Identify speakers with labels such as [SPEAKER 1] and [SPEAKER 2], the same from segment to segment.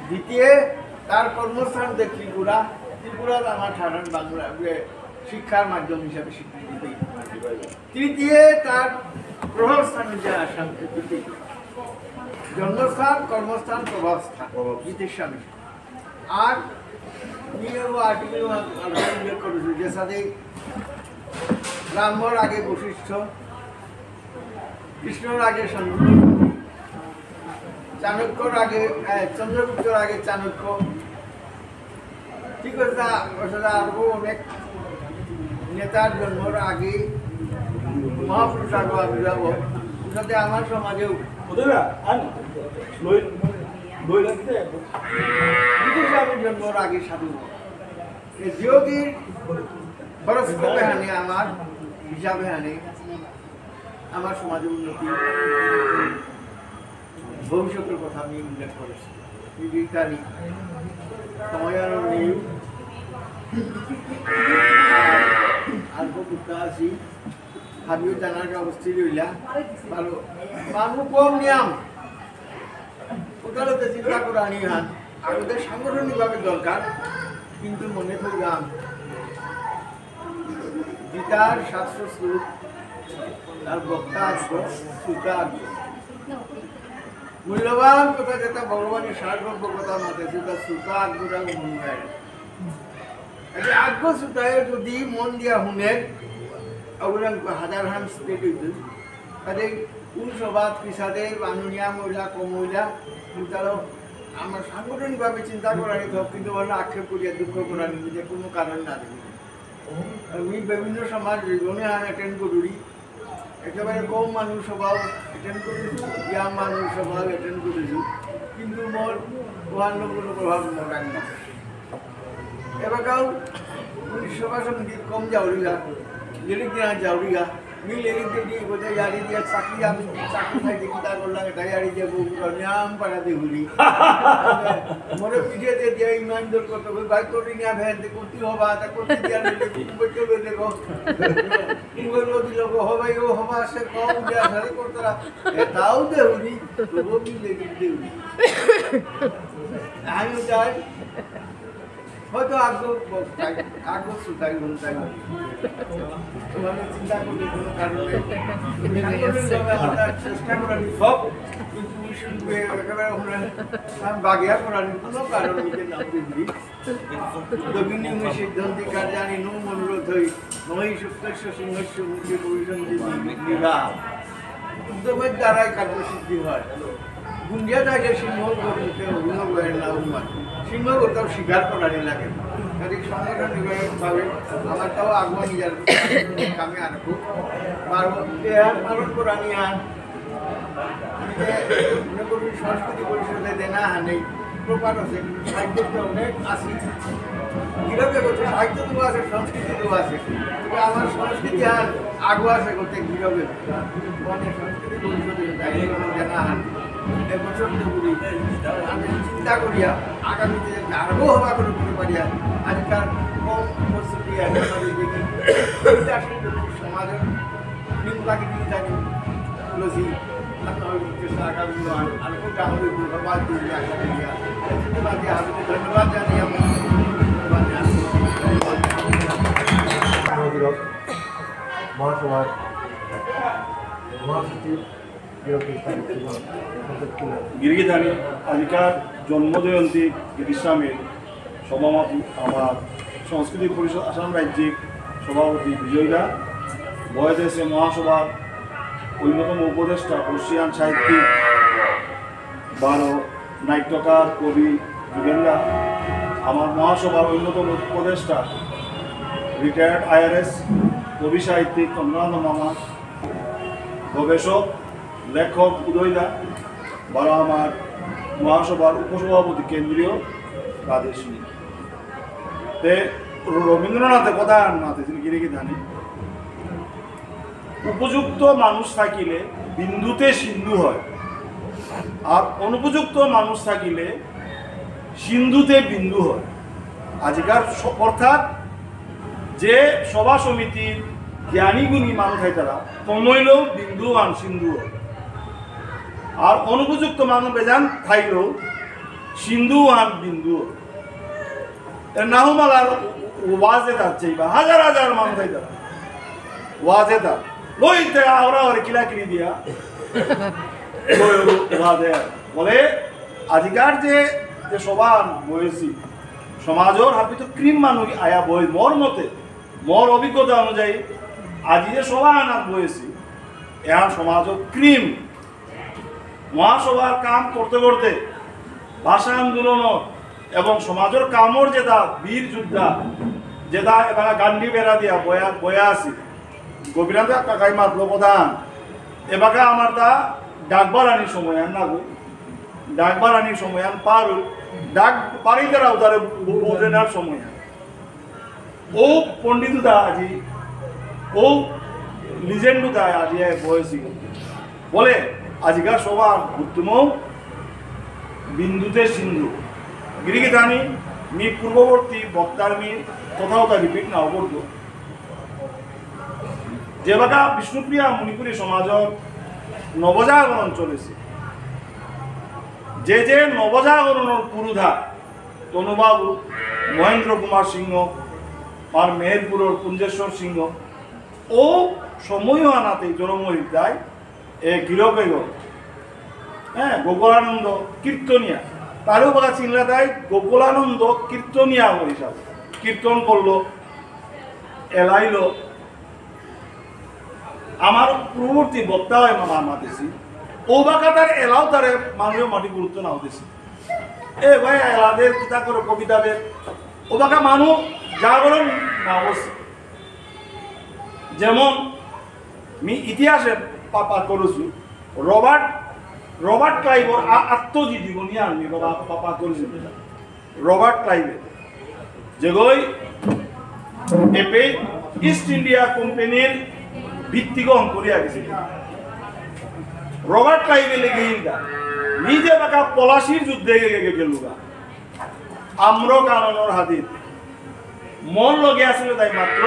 [SPEAKER 1] দ্বিতীয় তার কর্মস্থান ত্রিপুরা, ত্রিপুরার আমার সাধারণ বাংলা শিক্ষার মাধ্যম হিসাবে স্বীকৃতি দিই। তৃতীয় তার প্রভাবস্থান হচ্ছে আসাম ত্রিপুরা, জন্মস্থান, কর্মস্থান, প্রভাবস্থান জ্যোতিষামী। আর আর্টিকেল উল্লেখ করেছি যে সাথে ব্রাহ্মর আগে বশিষ্ঠ, কৃষ্ণর আগে শঙ্কর, চাণক্যর আগে চন্দ্রগুপ্তর আগে চাণক্য, ঠিক আছে। আরো অনেক নেতার জন্মর আগে মহাপুরুষ আবির্ভাব। সাথে আমার সমাজেও জ্যোতিষামীর জন্মর আগে সাধু যোগীর হরস্কোপে হানে আমার হিসাবে হানে আমার সমাজের উন্নতি ভবিষ্যতের কথা আমি উল্লেখ করেছি। বিজ্ঞানী সময়ানন্দ নেই আর কুত্তা আছি হাবিও জানার অবস্থিত রইলা ভালো মানুষ কম নিয়াম কোথাও চিন্তা করে আনি হান আমাদের সাংগঠনিকভাবে দরকার। কিন্তু মনে করলাম গীতার শাস্ত্র শ্লোক তার বক্তা আসবো শ্রোতা আসবো মূল্যবান কথা যেটা ভগবানের সারগর্ভ কথা মাথায় তার শ্রোতা আগ্রহ মন হয় আগ্র শ্রোতায় যদি মন দিয়া শুনে অবদান হাজার হান স্টেট হইতেন তাদের কোন সভাত পিছাদে বানুনিয়া মহিলা কম মহিলা তারও আমার সাংগঠনিকভাবে চিন্তা করার হোক কিন্তু বলে আক্ষেপ করিয়া দুঃখ করার নিজে কোনো কারণ না দেখি। আমি বিভিন্ন সমাজ জীবনে হান অ্যাটেন্ড করি, একেবারে কম মানুষ সভাও অ্যাটেন্ড করেছি, ইয়াং মানুষ সভাও অ্যাটেন্ড করেছি, কিন্তু মোর অন্য কোনো প্রভাব মোর আগে না। এবারও সভা সমিতি কম যাওয়া লিরিক দেওয়া যাওয়া मी लिरिक देखी बोलते यारी दिया चाकरी आम्ही चाकरी खायची किता करला का यारी दिया नियम पडा दे हुली मोरे पीछे दे दिया ईमान दर करतो भाई कोटी निया भेन दे कोटी होबा आता कोटी दिया ले बच्चे ले देखो इंगलो दिलो हो भाई वो हवा से कौन गया सारे करतरा ए ताऊ दे हुली तो वो भी लिरिक दे हुली आयो जाय হয়তো আগ্রহ শ্রোতাই বলতে তোমাকে চিন্তা করলে কোনো কারণে চেষ্টা করার সব শুনবে একেবারে বাগিয়া করার কোনো কারণ নাম দিবি দক্ষিণী সিদ্ধান্তি কার্যানি নো অনুরোধ হই নই সুপ্তস্য সিংহস্য মুখে পরিসন্ধি নিভা উদ্যমের দ্বারাই কার্যসিদ্ধি হয়। গুঞ্জিয়া থাকে সিংহ মুখে অভিনয় করেন না উন্মান সিংহ কোথাও স্বীকার করারই লাগে কাজে সংগঠনিকভাবে আমার তাও আগুয়া নিজের কামে আনবো পালন করানি আন মনে করি সংস্কৃতি পরিষদে দেনা হানেই প্রকার আছে সাহিত্যটা অনেক আসি গিরবে করছে সাহিত্য তো আছে সংস্কৃতি তো আছে তবে আমার সংস্কৃতি হান আগুয়া আছে করতে গিরবে মানে সংস্কৃতি পরিষদে দেনা হান এবছর করি আমি চিন্তা করিয়া আগামীতে আরও হবা করে করতে পারিয়া আজকাল কম প্রস্তুতি দেখি সমাজের প্রাকৃতিক জানি তুলসী আগামী আরো গাহরি ধন্যবাদ দিয়ে আশা করিয়া ধন্যবাদ জানিয়ে আমি
[SPEAKER 2] মহাসভার মহাসচিব গিরিধানী আজকার জন্মজয়ন্তী গিরিস্বামীর সভাপতি আমার সংস্কৃতি পরিষদ আসাম রাজ্যিক সভাপতি বিজয়দা বয়দেশে মহাসভার অন্যতম উপদেষ্টা বর্ষিয়ান সাহিত্যিক 12 নাট্যকার কবি যুগেন্দা আমার মহাসভার অন্যতম উপদেষ্টা রিটায়ার্ড IRS কবি সাহিত্যিক চন্দ্রানন্দ মামা গবেষক লেখক উদয়দা বড় আমার মহাসভার উপসভাপতি কেন্দ্রীয় প্রাদেশিক তে রবীন্দ্রনাথের কথা নাথে গিরিকে জানি উপযুক্ত মানুষ থাকিলে বিন্দুতে সিন্ধু হয় আর অনুপযুক্ত মানুষ থাকিলে সিন্ধুতে বিন্দু হয়। আজকার অর্থাৎ যে সভা সমিতির জ্ঞানী গুণী মানুষ হয় তারা কমইলেও বিন্দু আন সিন্ধু হয় আর অনুপযুক্ত মানুষ বেজান থাইলেও সিন্ধু আন বিন্দু এর নাহমালার ওয়াজে যাচ্ছে বা হাজার হাজার মানুষ ওয়াজে তা লইতে আওরা ওরে কিলাকিলি দিয়া ওয়াজে বলে আজিকার যে সবার বয়সী সমাজের হাবিত ক্রিম মানুষ আয়া বই মোর মতে মোর অভিজ্ঞতা অনুযায়ী আজি যে সভা আনার বয়সী এর সমাজ ক্রিম মহাসভার কাম করতে করতে ভাষা আন্দোলন এবং সমাজের কামর যেটা বীর যোদ্ধা যেটা এবার গান্ধী বেড়া দিয়া বয়া বয়া আছি গোপীনাথ কাকাই মাতল প্রধান এবারে আমার তা ডাকবার আনির সময় আন না গো ডাকবার আনির সময় আন পার ডাক পারিতে রাও তার বোধেনার সময় ও পণ্ডিতদা আজি ও লিজেন্ডুদা আজি বয়সী বলে আজিকার সবার উত্তম বিন্দুতে সিন্ধু গিরিকে জানি মি পূর্ববর্তী বক্তার মি কোথাও তা রিপিট না অবর্ত যে বাকা বিষ্ণুপ্রিয়া মণিপুরী সমাজর নবজাগরণ চলেছে যে যে নবজাগরণের পুরুধা তনুবাবু মহেন্দ্র কুমার সিংহ আর মেহেরপুরের কুঞ্জেশ্বর সিংহ ও সময় আনাতে জনমহিতায় এ গিরকে হ্যাঁ গোকুলানন্দ কীর্তনিয়া তারও বলা চিনলা দেয় গোকুলানন্দ কীর্তনিয়া হিসাবে কীর্তন করলো এলাইল আমার পূর্ববর্তী বক্তা হয় মামা মাতেছি ও বাকা তার এলাও তারে মানুষের মাটি গুরুত্ব না হতেছে এ ভাই এলাদের কিতা করে কবিতাদের ও বাকা মানুষ জাগরণ না হচ্ছে যেমন আমি ইতিহাসে পাপা করেছি রবার্ট ক্লাইভর আত্মজীবনী আমি পাপা করেছি রবার্ট ক্লাইভের যেগই এপে ইস্ট ইন্ডিয়া কোম্পানির ভিত্তিগণ করিয়া গেছে রবার্ট ক্লাইভে লেগে নিজে বাকা পলাশির যুদ্ধে গেলুগা আম্র কাননের হাতির মন লগে আসলে তাই মাত্র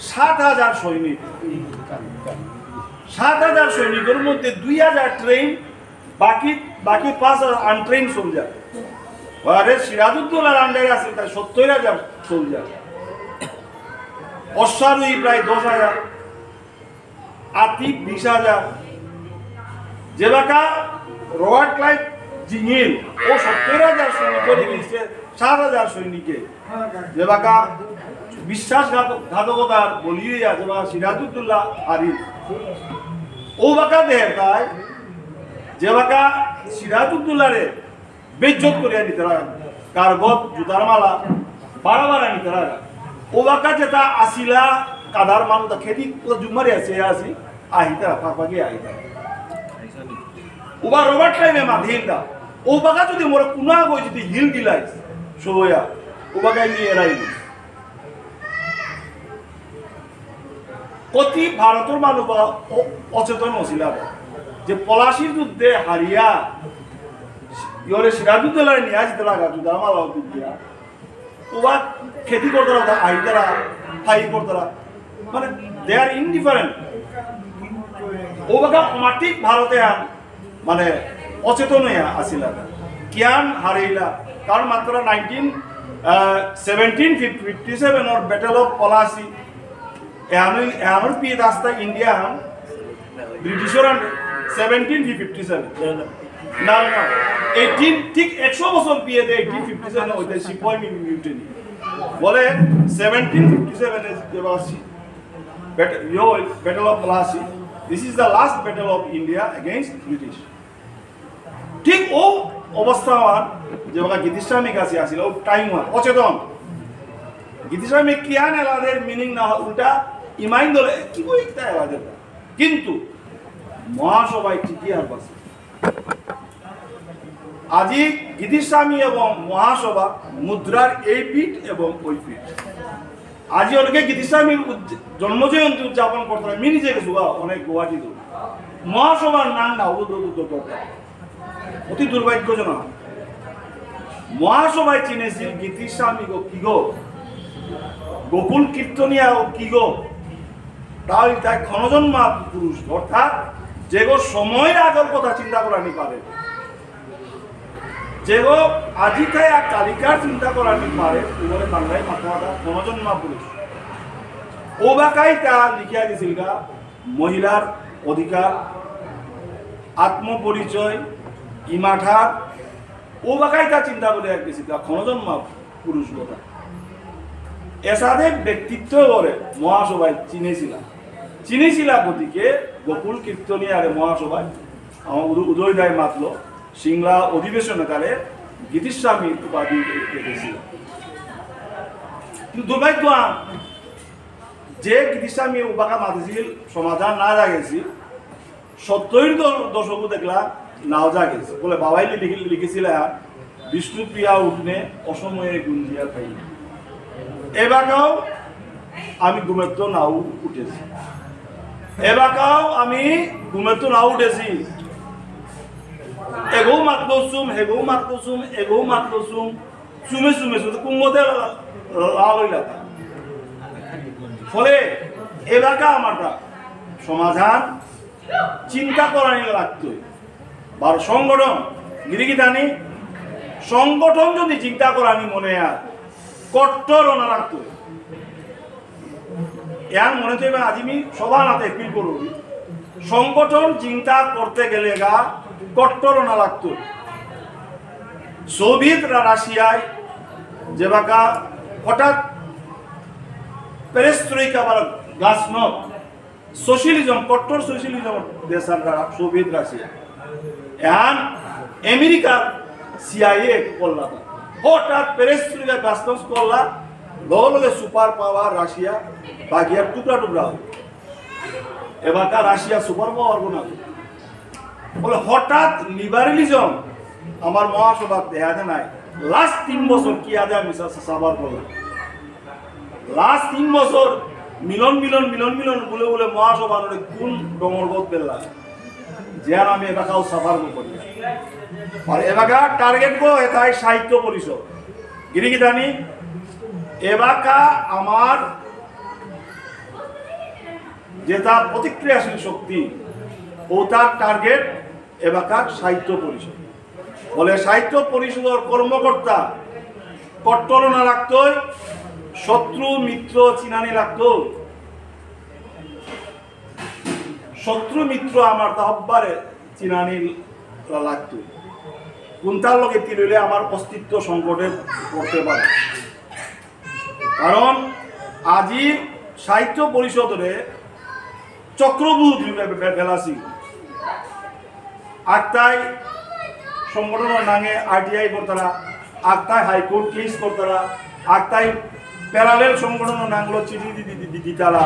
[SPEAKER 2] 7,000 সৈনিক 7,000 সৈনিকের মধ্যে 2,000 ট্রেন বাকি 5,000 আনট্রেন সোলজার আরে সিরাজউদ্দৌলার আন্ডারে আছে তাই 70,000 সোলজার অশ্বারোহী প্রায় 10,000 আতি 20,000 যে বাকা রবার্ট ক্লাইভ জিঙিল ও 70,000 সৈনিক করে দিয়েছে 7,000 সৈনিকে যে বাকা বিশ্বাসঘাতকতার বলিয়ে আছে বা সিরাজউদ্দৌলা হারির ও বাকা দেয় তাই যে বাকা সিরাজউদ্দৌলারে বেজ্জত করিয়া নিতে রাখা কারগত জুতার মালা বারবার নিতে রাখা ও বাকা যেটা আসিলা কাদার মানুষ খেতি জুমারি আছে আসি আহিতা পাপাকে আহিতা ওবা রবার্ট ক্লাইভে মাধিল দা ও বাকা যদি মোর কুনা গই যদি হিল দিলাই সোয়া ও বাকা নিয়ে এরাই অতি ভারতের মানুষ অচেতন হছিল যে পলাশির যুদ্ধে হারিয়া ইয়রে সিরাজউদ্দৌলারে নিয়ে আসতে লাগা যুদ্ধ মালা দিয়া ওবা খেতি করতে আহিতারা ফাই করতে মানে দে আর ইনডিফারেন্ট ও বাকা মাটিক ভারতে মানে অচেতন হইয়া আসিল কিয়ান হারাইলা কারণ মাত্র 1757 or Battle of Plassey এমন পি রাস্তা ইন্ডিয়া ব্রিটিশের 1757 না 18 ঠিক 100 বছর পিয়ে দে 1857 হইতে সিপাই মিউটিনি বলে 1757 is Battle of Plassey. This is the last battle of India against British. ঠিক ও অবস্থা যে গীতিস্বামী কাছে আসিল ও টাইম অচেতন গীতিস্বামী কিয়ান এলাদের মিনিং না উল্টা ইমাইন দলে কি কইতা এলাদের কিন্তু মহাসভায় ঠিকই আর বাসে আজি গীতিস্বামী এবং মহাসভা মুদ্রার এই পিঠ এবং ওই পিঠ আজি অনেকে গীতিস্বামীর জন্মজয়ন্তী উদযাপন করতে হয় মিনি যে গেছু অনেক গুয়াহাটি মহাসভার নাম না অতি দুর্ভাগ্যজনক মহাসভায় চিনেছিল গীতিস্বামী গো কি গো গোকুল কীর্তনিয়া ও কি গো তাই তাই ক্ষণজন্মা পুরুষ অর্থাৎ যে গো সময়ের আগের কথা চিন্তা করা নি পারে যেগো আজি তাই আর কালিকার চিন্তা করার পারে বলে বাংলায় মাথা মাথা গণজন্মা পুরুষ ও বাকাই তা লিখিয়া গেছিল গা মহিলার অধিকার আত্মপরিচয় ইমাঠার ও বাকাই তা চিন্তা করে গেছিল গা ক্ষণজন্মা পুরুষ কথা এসাদে ব্যক্তিত্ব করে মহাসভায় চিনেছিলা গতিকে গোকুল কীর্তনিয়ারে মহাসভায় আমার উদয় রায় মাতল সিংলা অধিবেশনে তারে গীতিস্বামী উপাধি রেখেছিল কিন্তু দুর্ভাগ্য যে গীতিস্বামী উপাকা মাতিছিল সমাধান না জাগেছি 70 দশকও দেখলাম নাও জাগেছে বলে বাবাই লিখেছিল বিষ্ণুপ্রিয়া উঠনে অসময়ে গুঞ্জিয়া খাই এবাকাও আমি ঘুমের তো নাও উঠেছি এবাকাও আমি ঘুমের তো নাও উঠেছি এগো মাতলসুম হেগো মাতলসুম এগো মাতলসুম চুমে চুমে চুমে কুম্ভতে লাইলা ফলে এবাকা আমারটা সমাধান চিন্তা করানি লাগতো বার সংগঠন গিরিগিতানি সংগঠন যদি চিন্তা করানি মনে আর কট্টর না রাখতো এর মনে তো এবার আজি আমি সবার হাতে এপিল করব সংগঠন চিন্তা করতে গেলে গা কট্টর না লাগতো সোভিয়েত রাশিয়ায় যে বাকা হঠাৎ পেরেস্ট্রোইকা বা গ্লাসনক সোশ্যালিজম কট্টর সোশ্যালিজম দেশার সোভিয়েত রাশিয়া এখন আমেরিকার সিআইএ করলা হঠাৎ পেরেস্ট্রোইকা গ্লাসনক করলা লগে লগে সুপার পাওয়ার রাশিয়া বাগিয়ার টুকরা টুকরা এবারকার রাশিয়া সুপার পাওয়ার গুণা বলে হঠাৎ লিবারেলিজম আমার মহাসভা দেখাতে নাই লাস্ট 3 বছর কি আদে আমি সাবার করলাম লাস্ট 3 বছর মিলন মিলন মিলন মিলন বলে বলে মহাসভার কোন ডমরগত পেলা যে আমি এলাকাও সাফার করি আর এলাকা টার্গেট গো এটাই সাহিত্য পরিষদ গিরিগিদানি এবাকা আমার যেটা প্রতিক্রিয়াশীল শক্তি ও তার টার্গেট এবাকার সাহিত্য পরিষদ বলে সাহিত্য পরিষদের কর্মকর্তা কট্টর না রাখতো শত্রু মিত্র চিনানি লাগতো শত্রু মিত্র আমার তাহবারে চিনানি লাগতো কোনটার লগে তিরলে আমার অস্তিত্ব সংকটে পড়তে পারে কারণ আজি সাহিত্য পরিষদে চক্রবুধ বেলাসি আক্তাই সংগঠনের নাঙে আরটিআই করতারা আক্তাই হাইকোর্ট কেস করতারা আক্তাই প্যারালেল সংগঠনের নামগুলো চিঠি দিতারা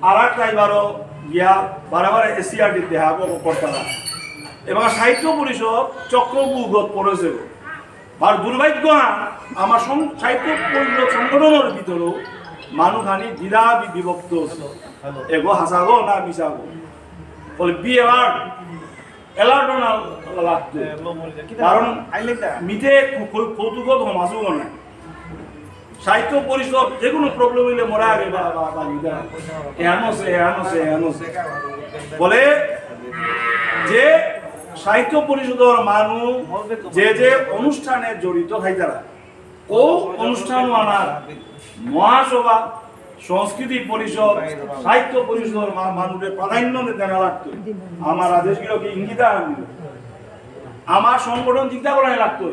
[SPEAKER 2] আর একটাই বারো গিয়া বারে এসিআরটি দেহা করতারা এবং সাহিত্য পরিষদ চক্রবুধ পড়েছে আর দুর্ভাগ্য আমার সাহিত্য পরিষদ সংগঠনের ভিতরেও মানুষখানি দ্বিধা বিভক্ত এগো হাসাগো না মিশাগো বলে বি এলার্ট না লাগতো কারণ মিঠে কৌতুকত সমাজও না সাহিত্য পরিষদ যে কোনো প্রবলেম হইলে মরা আগে বলে যে সাহিত্য পরিষদের মানুষ যে যে অনুষ্ঠানে জড়িত থাইতারা ও অনুষ্ঠান আনার মহাসভা সংস্কৃতি পরিষদ সাহিত্য পরিষদের মানুষের প্রাধান্য দেওয়া লাগতো আমার আদেশগুলোকে ইঙ্গিত আমার সংগঠন চিন্তা করা লাগতো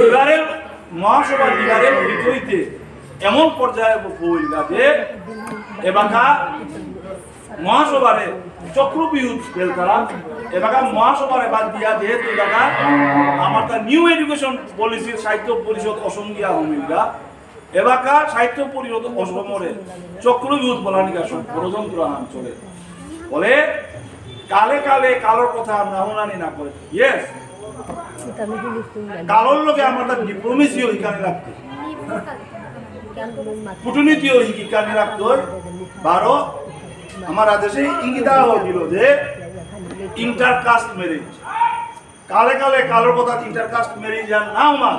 [SPEAKER 2] বিবারের মহাসভা বিবারের বিপরীতে এমন পর্যায়ে বইলা যে এবাকা মহাসভারে চক্রবিহুত ফেলতারা এবাকা মহাসভারে বাদ দিয়া যেহেতু এবাকা আমার তা নিউ এডুকেশন পলিসির সাহিত্য পরিষদ অসংজ্ঞা ভূমিকা এবাকা সাহিত্য পরিষদ অসমরে চক্রবিহুত বলানিকা ষড়যন্ত্র অঞ্চলে বলে কালে কালে কালোর কথা নামনানি না করে ইয়েস কালোর লোকে আমার তার ডিপ্লোমেসিও হিকানে রাখতে কূটনীতিও হিকানে রাখতে বারো আমার আদেশে ইঙ্গিত হয়েছিল যে ইন্টারকাস্ট ম্যারেজ কালে কালে কালোর কথা ইন্টারকাস্ট ম্যারেজ আর নাও মা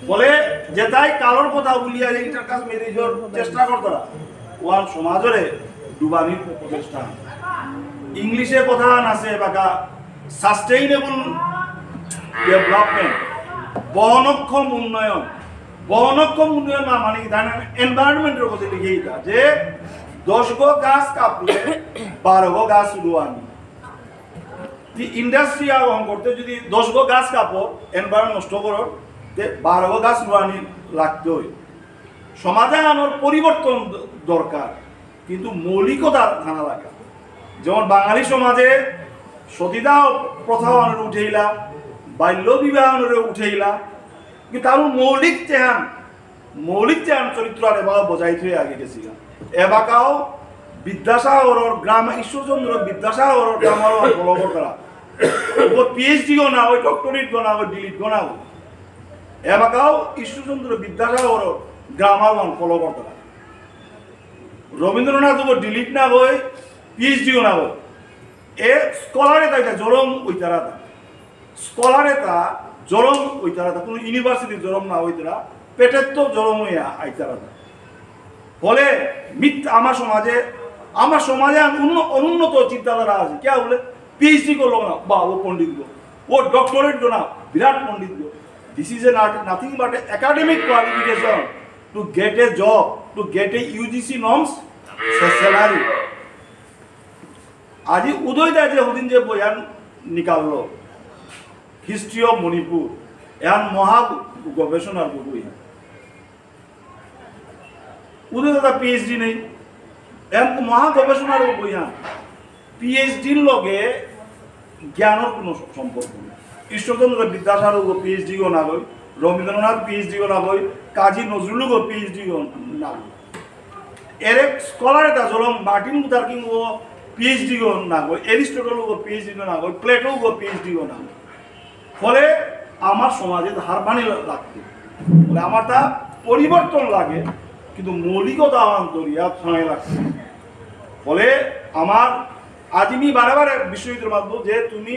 [SPEAKER 2] বলে যেটাই কালোর কথা বলিয়া যে ইন্টারকাস্ট ম্যারেজের চেষ্টা করতরা ওয়াল সমাজরে ডুবানির প্রচেষ্টা ইংলিশে কথা আছে বাকা সাস্টেইনেবল ডেভেলপমেন্ট, বহনক্ষম উন্নয়ন। বহনক্ষম উন্নয়ন মানে কি জানেন? এনভায়রনমেন্টের কথা লিখে এটা যে 10 গো গাছ কাটলে 12 গো গাছ রুয়ানি। ইন্ডাস্ট্রি আহরণ করতে যদি 10 গো গাছ কাপো এনভায়রনমেন্ট নষ্ট করো 12 গো গাছ রুয়ানি লাগতে হয়। সমাজে আনার পরিবর্তন দরকার, কিন্তু মৌলিকতা থানা লাগে। যেমন বাঙালি সমাজে সতীদাহ প্রথা উঠেইলা, বাল্য বিবাহ উঠেইলা, কিন্তু তার মৌলিক চেহান চরিত্র আর এবার বজাই থুয়ে আগে গেছিল। এবাকাও বিদ্যাসাগরের গ্রাম ঈশ্বরচন্দ্র বিদ্যাসাগরের গ্রামের ফলো করা ও পিএইচডি গো না ওই ডক্টরেট গো না ওই ডিলিট গো না এবাকাও ঈশ্বরচন্দ্র বিদ্যাসাগরের গ্রামার ফলো করতে পারে। রবীন্দ্রনাথ ডিলিট না হই পিএইচডিও না হই এ স্কলারে তা জরম ওইতারা স্কলারে তা জরম ওইতারা কোনো ইউনিভার্সিটি জরম না ওইতারা পেটের তো জরম হইয়া আইতারা। ফলে আমার সমাজে অনুন্নত চিন্তাধারা আছে কে বলে পিএইচডি করলো না বা ও পণ্ডিত গো, ও ডক্টরেট গো না বিরাট পণ্ডিত গো। This is a nothing but a academic qualification to get a job, to get a UGC norms salary. আজি উদয় দা যে হুদিন যে বয়ান নিকাললো হিস্ট্রি অফ মণিপুর এর মহা গবেষণার বই। উদয় দাদা পিএইচডি নেই, এর মহা গবেষণার বই। পিএইচডির লগে জ্ঞানের কোনো সম্পর্ক নেই। ঈশ্বরচন্দ্র বিদ্যাসাগর পিএইচডি গো না গই, রবীন্দ্রনাথ পিএইচডি গো না গই, কাজী নজরুল গো পিএইচডি গো না গই। এর স্কলার এটা জলম মার্টিন লুথার কিং গো পিএইচডি গো না গই, এরিস্টটল গো পিএইচডি গো না গই, প্লেটো গো পিএইচডি গো না গই। ফলে আমার সমাজে হারবানি লাগবে, বলে আমার তা পরিবর্তন লাগে, কিন্তু মৌলিকতা আন্তরিয়া সময় লাগছে। ফলে আমার আজ আমি বারে বিশ্ববিদ্যালয়ের মাধ্যমে যে তুমি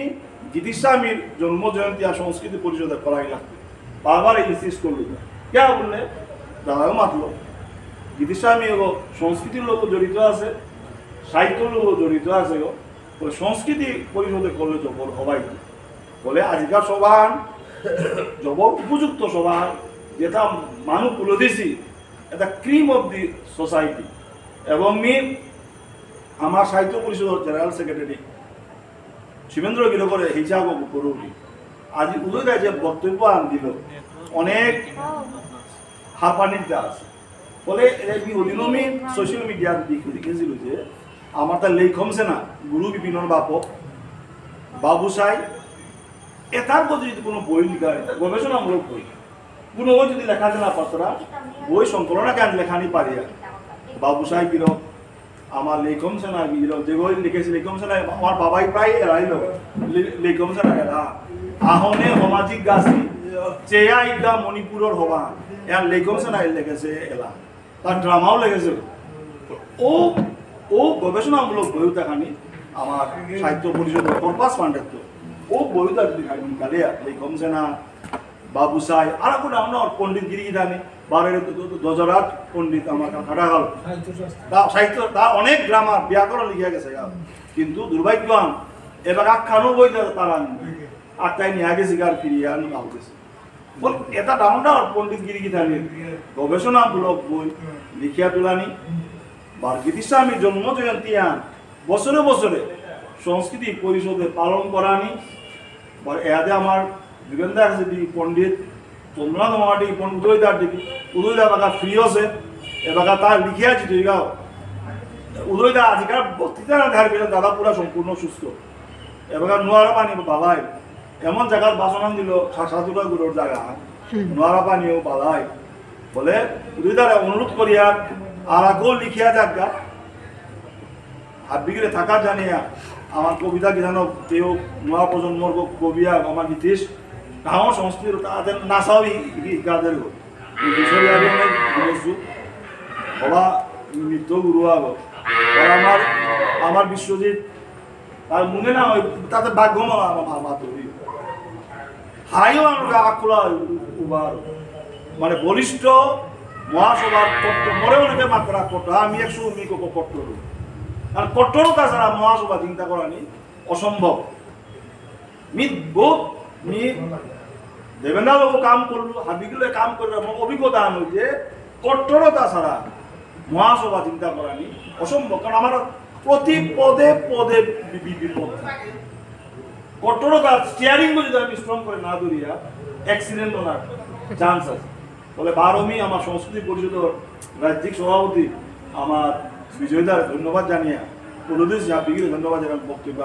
[SPEAKER 2] গীতিস্বামীর জন্ম জয়ন্তী আর সংস্কৃতি পরিষদে করাই লাগবে বারবার ইনসিস্ট করলো। কে বললে দাদাও মাতলো গীতিস্বামী গো সংস্কৃতির লোক জড়িত আছে, সাহিত্যর লোক জড়িত আছে গো, বলে সংস্কৃতি পরিষদে করলে জবর হবাই। বলে আজকাল সবার জবর উপযুক্ত সবার যেটা মানুষ তুলে দিছি এটা ক্রিম অফ দি সোসাইটি। এবং আমার সাহিত্য পরিষদের জেনারেল সেক্রেটারি শিবেন্দ্র গিরকরে হিসাব করুনি আজি উদয় রায় যে বক্তব্য আন দিল অনেক হারপানিতে আছে। ফলে আমি সোশ্যাল মিডিয়ার দিক দেখেছিল যে আমার তার লেখ কমছে না গুরু বিপিনের বাপক বাবুসাই এটার প্রতি যদি কোনো বই লিখা হয় গবেষণামূলক বই কোনো বই যদি লেখা যায় না পাত্রা বই সংকলনা কেন লেখানি পারি বাবুসাই গিরক আমার লেখম সেনা গিরক যে বই লিখেছে লেখম সেনা আমার বাবাই প্রায় এড়াইল লেখম সেনা এরা আহনে সামাজিক গাছি চেয়া ইদা মণিপুরের হবা এর লেখম সেনা লেগেছে এলা তার ড্রামাও লেগেছে। ও গবেষণামূলক বই দেখানি আমার সাহিত্য পরিষদের কর্পাস ফান্ডের তো ও বই নিকালে লেখম সেনা বাবুসাই আর কোনো আমরা পণ্ডিত গিরি জানি বারের দজরাত পণ্ডিত আমার কাটা গেল সাহিত্য তা অনেক গ্রামার ব্যাকরণ লিখে গেছে কিন্তু দুর্ভাগ্যবান এবার আখ্যানও বই তারা আটটাই নিয়ে গেছে আর ফিরিয়ে আনু গেছে বল এটা ডাউনটা পণ্ডিত গিরি জানি গবেষণামূলক বই লিখিয়া তোলানি বার গীতিস্বামী জন্ম জয়ন্তী আন বছরে বছরে সংস্কৃতি পরিষদে পালন করানি এতে আমার যুগেন্দা আছে পণ্ডিত চন্দ্রনাথ মামাটি উদয়দার দিকে উদয়দা বাগা ফ্রি আছে এবাকা তার লিখিয়া যেতে গাও উদয়দা আজকাল বক্তৃতা না ধার পেলে দাদা পুরা সম্পূর্ণ সুস্থ এবাকা নোয়ারা পানি বালাই এমন জায়গার বাসনাম দিল সাতুরা গুলোর জায়গা নোয়ারা পানিও বালাই বলে উদয়দার অনুরোধ করিয়া আর আগেও লিখিয়া যাক গা হাত বিগড়ে থাকা জানিয়া আমার কবিতা গিধানো কেউ নোয়া প্রজন্মর কবিয়া আমার নীতিশ আমার সংস্কৃতি তাদের নাচাও গাদের হবা নৃত্য গুরু আগ আমার বিশ্বজিৎ তার মনে না হয় তাতে ভাগ্য হাইও আমরা আখোলা উবার মানে বলিষ্ঠ মহাসভার কট্টর মরে অনেকে মাত্রা কট্টর আমি 100 মি কট্টর কারণ কট্টরতা ছাড়া মহাসভা চিন্তা করানি অসম্ভব বহুত নি দেবেন্দ্রবাবু কাম করলো হাবিগুলো কাম করলো আমার অভিজ্ঞতা আনো যে কঠোরতা ছাড়া মহাসভা চিন্তা করানি অসম্ভব, কারণ আমার প্রতি পদে পদে বিপদ থাকে। কঠোরতা স্টিয়ারিং যদি আমি স্ট্রং করে না ধরিয়া অ্যাক্সিডেন্ট হওয়ার চান্স আছে। ফলে বারোমি আমার সংস্কৃতি পরিষদের রাজ্যিক সভাপতি আমার বিজয়দার ধন্যবাদ জানিয়ে প্রদেশ হাবিগুলো ধন্যবাদ জানার বক্তব্য